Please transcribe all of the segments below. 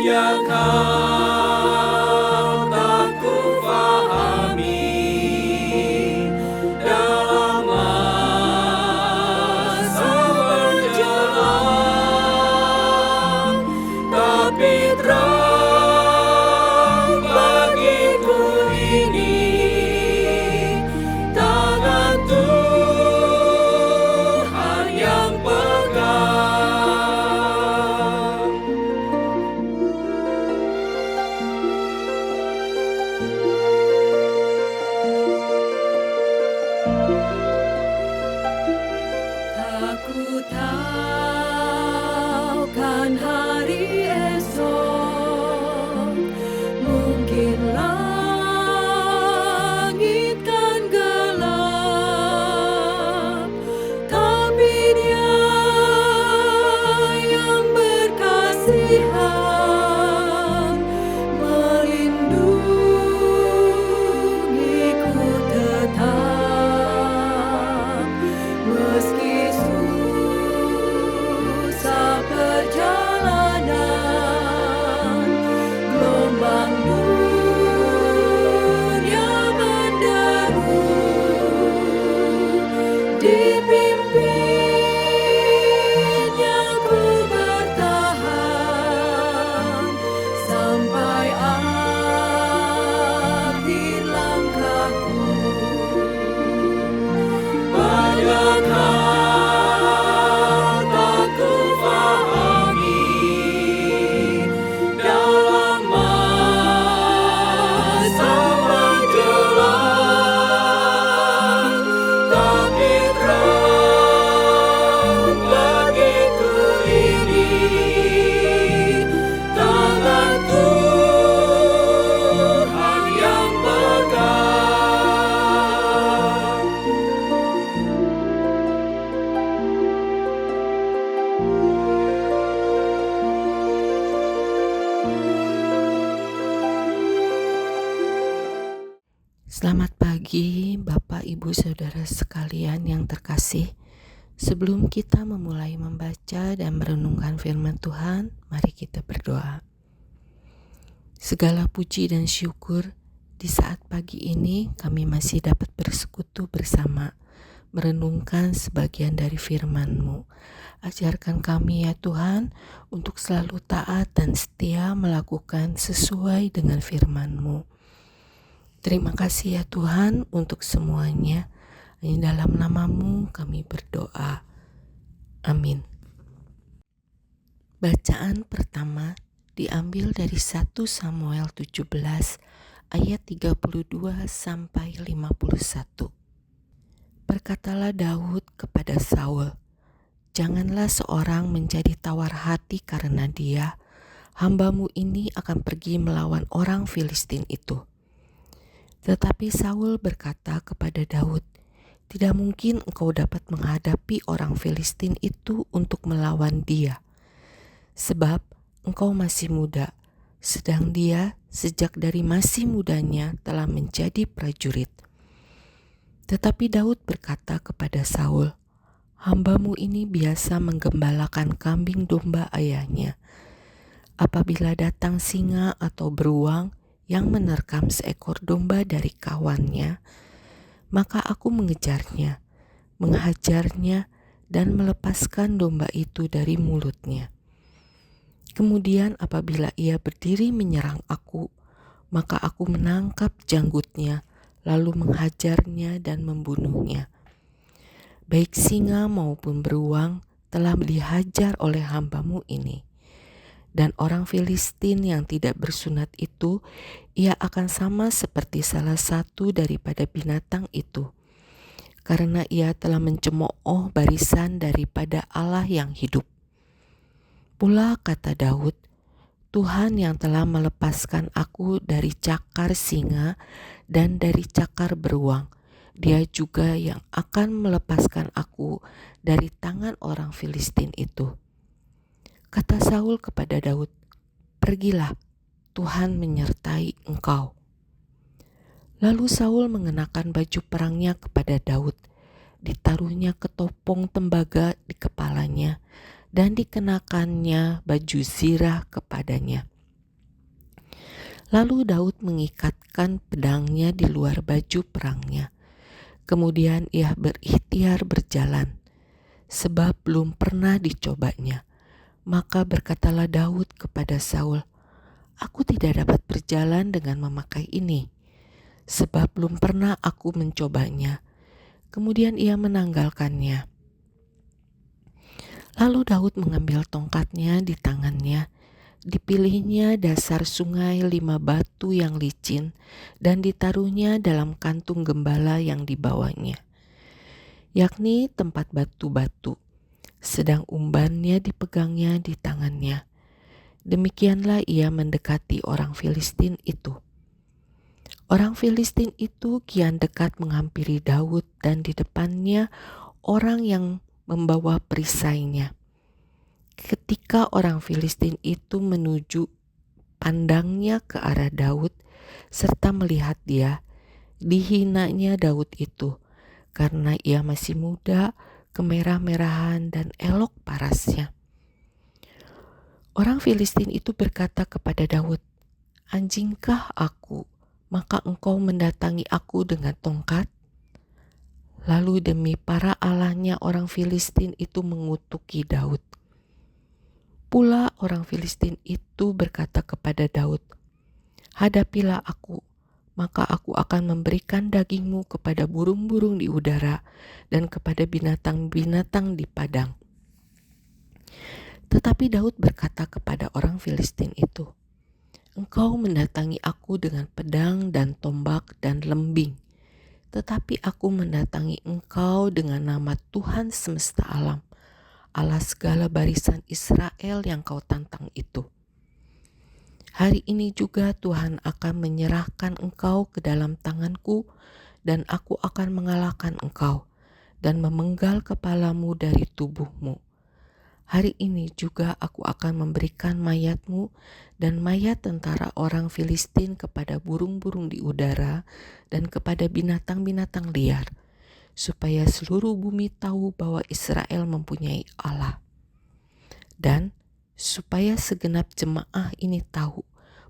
banyak hal tak kufahami dalam masa berjalan, tapi terang bagiku ini tangan Tuhan yang pegang. Aku tahu kan hari esok mungkin langit kan gelap, tapi Dia yang berkasihan melindungiku tetap, meski susah perjalanan, gelombang dunia menderu, dipimpinnya ku bertahan sampai akhir langkahku. Banyak hal tak kufahami dalam masa berjalan, tapi terang bagiku ini tangan Tuhan yang pegang. Selamat pagi Bapak Ibu Saudara sekalian yang terkasih. Sebelum kita memulai membaca dan merenungkan firman Tuhan, mari kita berdoa. Segala puji dan syukur di saat pagi ini kami masih dapat bersekutu bersama, merenungkan sebagian dari firman-Mu. Ajarkan kami ya Tuhan untuk selalu taat dan setia melakukan sesuai dengan firman-Mu. Terima kasih ya Tuhan untuk semuanya. Di dalam nama-Mu kami berdoa. Amin. Bacaan pertama diambil dari 1 Samuel 17 ayat 32 sampai 51. Berkatalah Daud kepada Saul, "Janganlah seorang menjadi tawar hati karena dia. Hamba-Mu ini akan pergi melawan orang Filistin itu." Tetapi Saul berkata kepada Daud, "Tidak mungkin engkau dapat menghadapi orang Filistin itu untuk melawan dia. Sebab engkau masih muda, sedang dia sejak dari masih mudanya telah menjadi prajurit." Tetapi Daud berkata kepada Saul, "Hamba-Mu ini biasa menggembalakan kambing domba ayahnya. Apabila datang singa atau beruang yang menerkam seekor domba dari kawannya, maka aku mengejarnya, menghajarnya, dan melepaskan domba itu dari mulutnya. Kemudian apabila ia berdiri menyerang aku, maka aku menangkap janggutnya, lalu menghajarnya dan membunuhnya. Baik singa maupun beruang telah dihajar oleh hamba-Mu ini. Dan orang Filistin yang tidak bersunat itu, ia akan sama seperti salah satu daripada binatang itu, karena ia telah mencemooh barisan daripada Allah yang hidup." Pula kata Daud, "Tuhan yang telah melepaskan aku dari cakar singa dan dari cakar beruang, Dia juga yang akan melepaskan aku dari tangan orang Filistin itu." Kata Saul kepada Daud, "Pergilah, Tuhan menyertai engkau." Lalu Saul mengenakan baju perangnya kepada Daud, ditaruhnya ketopong tembaga di kepalanya, dan dikenakannya baju zirah kepadanya. Lalu Daud mengikatkan pedangnya di luar baju perangnya. Kemudian ia berikhtiar berjalan, sebab belum pernah dicobanya. Maka berkatalah Daud kepada Saul, "Aku tidak dapat berjalan dengan memakai ini, sebab belum pernah aku mencobanya." Kemudian ia menanggalkannya. Lalu Daud mengambil tongkatnya di tangannya. Dipilihnya dasar sungai 5 batu yang licin dan ditaruhnya dalam kantung gembala yang dibawanya, yakni tempat batu-batu, sedang umbannya dipegangnya di tangannya. Demikianlah ia mendekati orang Filistin itu. Orang Filistin itu kian dekat menghampiri Daud dan di depannya orang yang membawa perisainya. Ketika orang Filistin itu menuju pandangnya ke arah Daud serta melihat dia, dihinanya Daud itu karena ia masih muda, kemerah-merahan dan elok parasnya. Orang Filistin itu berkata kepada Daud, "Anjingkah aku, maka engkau mendatangi aku dengan tongkat?" Lalu demi para allahnya orang Filistin itu mengutuki Daud. Pula orang Filistin itu berkata kepada Daud, "Hadapilah aku, maka aku akan memberikan dagingmu kepada burung-burung di udara dan kepada binatang-binatang di padang." Tetapi Daud berkata kepada orang Filistin itu, "Engkau mendatangi aku dengan pedang dan tombak dan lembing, tetapi aku mendatangi engkau dengan nama Tuhan semesta alam, Allah segala barisan Israel yang kau tantang itu. Hari ini juga Tuhan akan menyerahkan engkau ke dalam tanganku, dan aku akan mengalahkan engkau dan memenggal kepalamu dari tubuhmu. Hari ini juga aku akan memberikan mayatmu dan mayat tentara orang Filistin kepada burung-burung di udara dan kepada binatang-binatang liar, supaya seluruh bumi tahu bahwa Israel mempunyai Allah. Dan supaya segenap jemaah ini tahu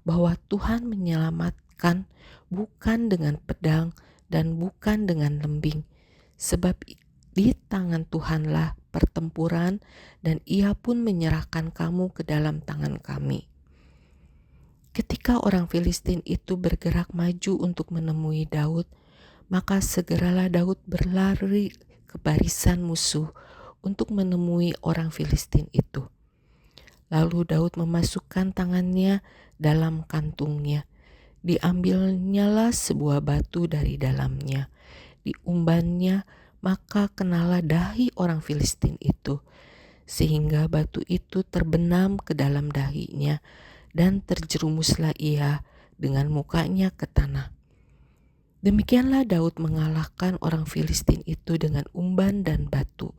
bahwa Tuhan menyelamatkan bukan dengan pedang dan bukan dengan lembing, sebab di tangan Tuhanlah pertempuran dan ia pun menyerahkan kamu ke dalam tangan kami." Ketika orang Filistin itu bergerak maju untuk menemui Daud, maka segeralah Daud berlari ke barisan musuh untuk menemui orang Filistin itu. Lalu Daud memasukkan tangannya dalam kantungnya. Diambilnyalah sebuah batu dari dalamnya. Diumbannya, maka kenalah dahi orang Filistin itu, sehingga batu itu terbenam ke dalam dahinya dan terjerumuslah ia dengan mukanya ke tanah. Demikianlah Daud mengalahkan orang Filistin itu dengan umban dan batu.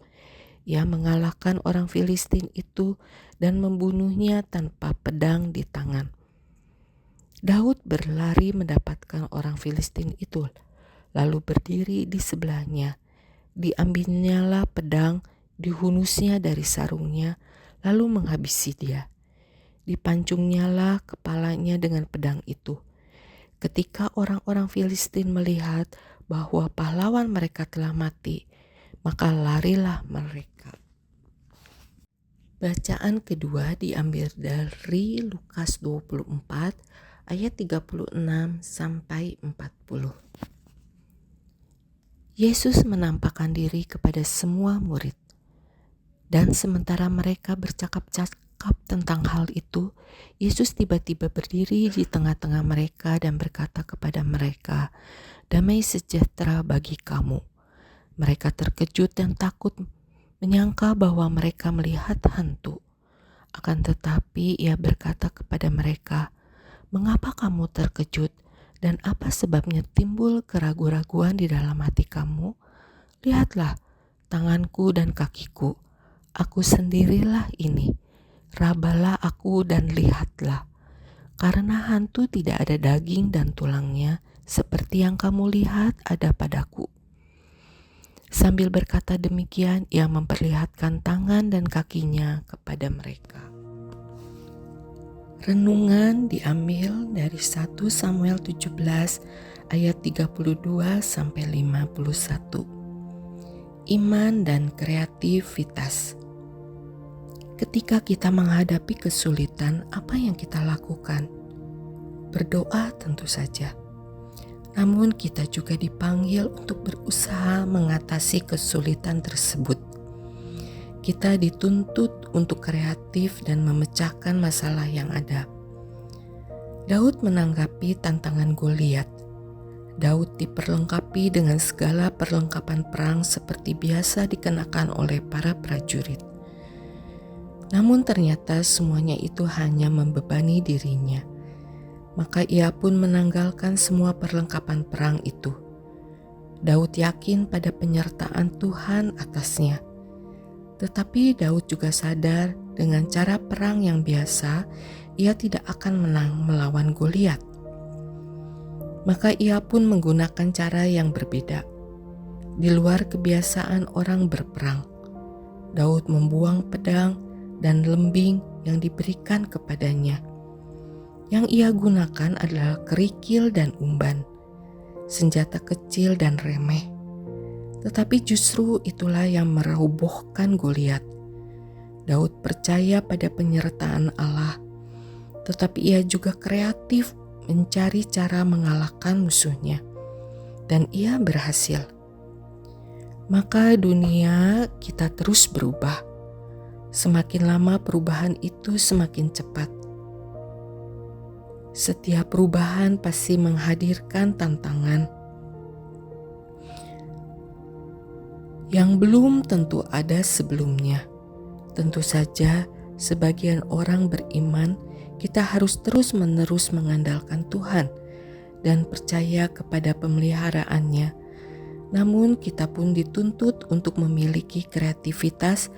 Ia mengalahkan orang Filistin itu dan membunuhnya tanpa pedang di tangan. Daud berlari mendapatkan orang Filistin itu, lalu berdiri di sebelahnya. Diambilnyalah pedang, dihunusnya dari sarungnya, lalu menghabisi dia. Dipancungnyalah kepalanya dengan pedang itu. Ketika orang-orang Filistin melihat bahwa pahlawan mereka telah mati, maka larilah mereka. Bacaan kedua diambil dari Lukas 24 ayat 36 sampai 40. Yesus menampakkan diri kepada semua murid. Dan sementara mereka bercakap-cakap tentang hal itu, Yesus tiba-tiba berdiri di tengah-tengah mereka dan berkata kepada mereka, "Damai sejahtera bagi kamu." Mereka terkejut dan takut, menyangka bahwa mereka melihat hantu. Akan tetapi ia berkata kepada mereka, "Mengapa kamu terkejut? Dan apa sebabnya timbul keraguan-raguan di dalam hati kamu? Lihatlah tanganku dan kakiku. Aku sendirilah ini. Rabalah aku dan lihatlah. Karena hantu tidak ada daging dan tulangnya, seperti yang kamu lihat ada padaku." Sambil berkata demikian, ia memperlihatkan tangan dan kakinya kepada mereka. Renungan diambil dari 1 Samuel 17 ayat 32 sampai 51. Iman dan kreativitas. Ketika kita menghadapi kesulitan, apa yang kita lakukan? Berdoa tentu saja. Namun kita juga dipanggil untuk berusaha mengatasi kesulitan tersebut. Kita dituntut untuk kreatif dan memecahkan masalah yang ada. Daud menanggapi tantangan Goliat. Daud diperlengkapi dengan segala perlengkapan perang seperti biasa dikenakan oleh para prajurit. Namun ternyata semuanya itu hanya membebani dirinya. Maka ia pun menanggalkan semua perlengkapan perang itu. Daud yakin pada penyertaan Tuhan atasnya. Tetapi Daud juga sadar dengan cara perang yang biasa, ia tidak akan menang melawan Goliat. Maka ia pun menggunakan cara yang berbeda. Di luar kebiasaan orang berperang, Daud membuang pedang dan lembing yang diberikan kepadanya. Yang ia gunakan adalah kerikil dan umban, senjata kecil dan remeh. Tetapi justru itulah yang merobohkan Goliat. Daud percaya pada penyertaan Allah, tetapi ia juga kreatif mencari cara mengalahkan musuhnya, dan ia berhasil. Maka dunia kita terus berubah. Semakin lama perubahan itu semakin cepat. Setiap perubahan pasti menghadirkan tantangan yang belum tentu ada sebelumnya. Tentu saja, sebagian orang beriman, kita harus terus-menerus mengandalkan Tuhan dan percaya kepada pemeliharaannya. Namun kita pun dituntut untuk memiliki kreativitas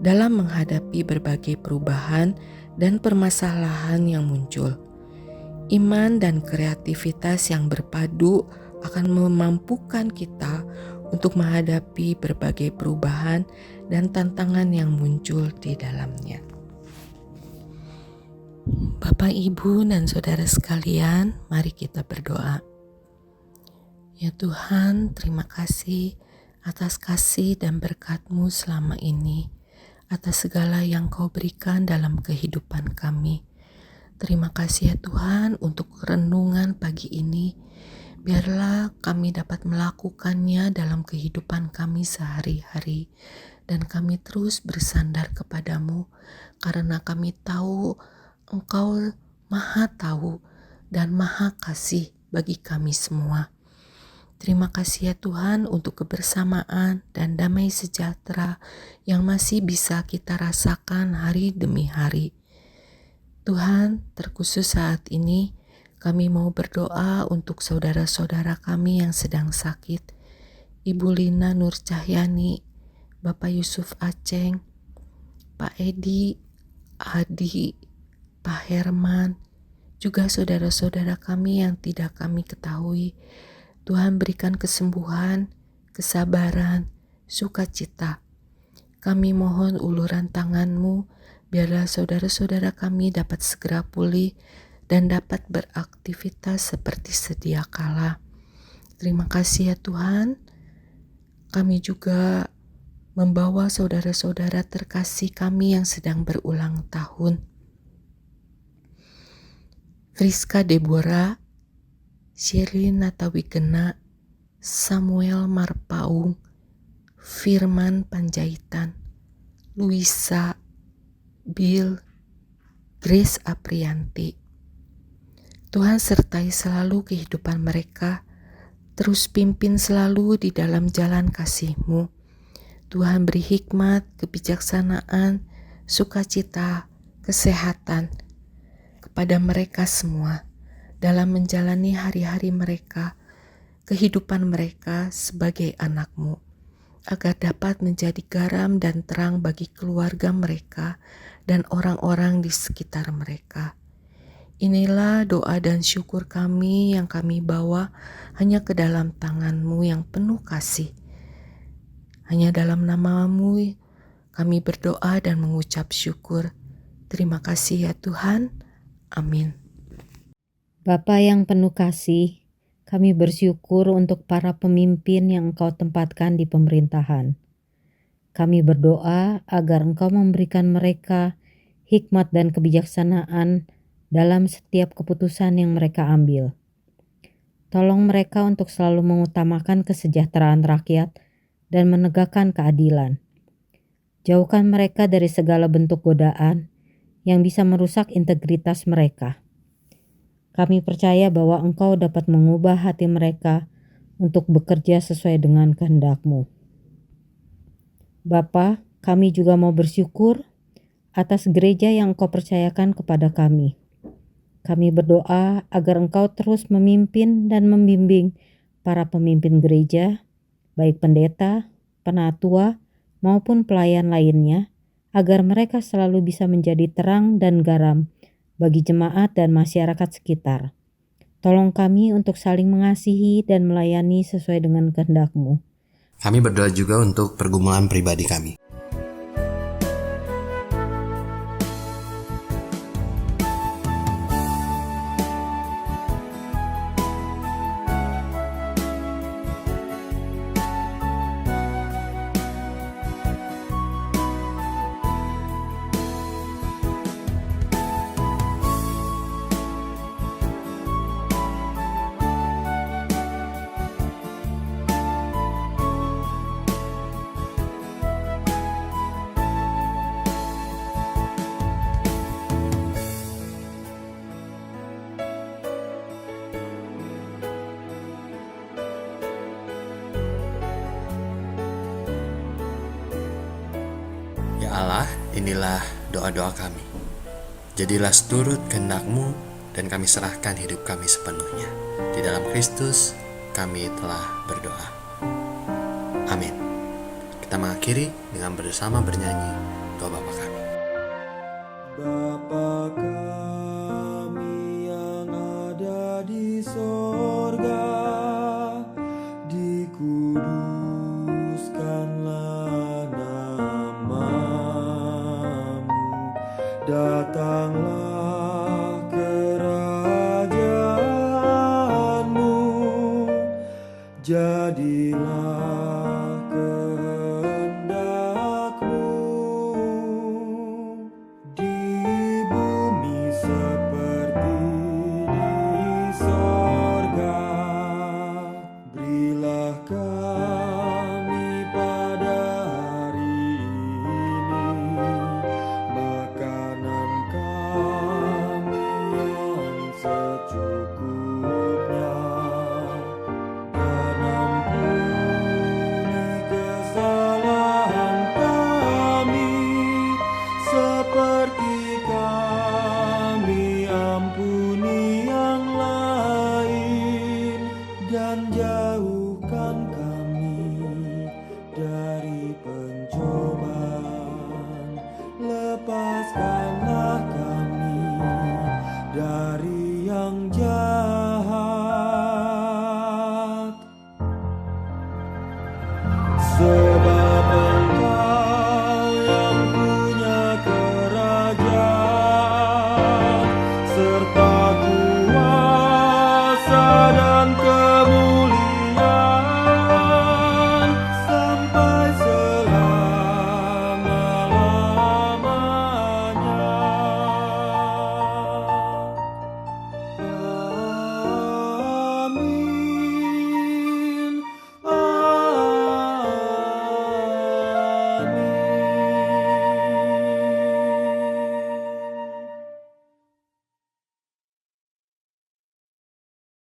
dalam menghadapi berbagai perubahan dan permasalahan yang muncul. Iman dan kreativitas yang berpadu akan memampukan kita untuk menghadapi berbagai perubahan dan tantangan yang muncul di dalamnya. Bapak, Ibu, dan saudara sekalian, mari kita berdoa. Ya Tuhan, terima kasih atas kasih dan berkat-Mu selama ini, atas segala yang Kau berikan dalam kehidupan kami. Terima kasih ya Tuhan untuk renungan pagi ini. Biarlah kami dapat melakukannya dalam kehidupan kami sehari-hari, dan kami terus bersandar kepadamu karena kami tahu Engkau Maha Tahu dan Maha Kasih bagi kami semua. Terima kasih ya Tuhan untuk kebersamaan dan damai sejahtera yang masih bisa kita rasakan hari demi hari. Tuhan, terkhusus saat ini, kami mau berdoa untuk saudara-saudara kami yang sedang sakit. Ibu Lina Nur Cahyani, Bapak Yusuf Aceng, Pak Edi, Adi, Pak Herman, juga saudara-saudara kami yang tidak kami ketahui. Tuhan berikan kesembuhan, kesabaran, sukacita. Kami mohon uluran tangan-Mu, biarlah saudara-saudara kami dapat segera pulih dan dapat beraktivitas seperti sedia kala. Terima kasih ya Tuhan. Kami juga membawa saudara-saudara terkasih kami yang sedang berulang tahun. Friska Deborah, Shirley Natawigena, Samuel Marpaung, Firman Panjaitan, Luisa, Bill, Grace Aprianti. Tuhan sertai selalu kehidupan mereka, terus pimpin selalu di dalam jalan kasih-Mu. Tuhan beri hikmat, kebijaksanaan, sukacita, kesehatan kepada mereka semua dalam menjalani hari-hari mereka, kehidupan mereka sebagai anak-Mu, agar dapat menjadi garam dan terang bagi keluarga mereka dan orang-orang di sekitar mereka. Inilah doa dan syukur kami yang kami bawa hanya ke dalam tangan-Mu yang penuh kasih. Hanya dalam nama-Mu kami berdoa dan mengucap syukur. Terima kasih ya Tuhan. Amin. Bapa yang penuh kasih, kami bersyukur untuk para pemimpin yang Engkau tempatkan di pemerintahan. Kami berdoa agar Engkau memberikan mereka hikmat dan kebijaksanaan dalam setiap keputusan yang mereka ambil. Tolong mereka untuk selalu mengutamakan kesejahteraan rakyat dan menegakkan keadilan. Jauhkan mereka dari segala bentuk godaan yang bisa merusak integritas mereka. Kami percaya bahwa Engkau dapat mengubah hati mereka untuk bekerja sesuai dengan kehendak-Mu. Bapa, kami juga mau bersyukur atas gereja yang Engkau percayakan kepada kami. Kami berdoa agar Engkau terus memimpin dan membimbing para pemimpin gereja, baik pendeta, penatua, maupun pelayan lainnya, agar mereka selalu bisa menjadi terang dan garam bagi jemaat dan masyarakat sekitar. Tolong kami untuk saling mengasihi dan melayani sesuai dengan kehendak-Mu. Kami berdoa juga untuk pergumulan pribadi kami. Ya Allah, inilah doa-doa kami. Jadilah seturut kehendak-Mu dan kami serahkan hidup kami sepenuhnya. Di dalam Kristus kami telah berdoa. Amin. Kita mengakhiri dengan bersama bernyanyi doa Bapa kami. Bapa kami yang ada di sorga, dikuduskanlah namamu, datanglah kerajaanmu, jadilah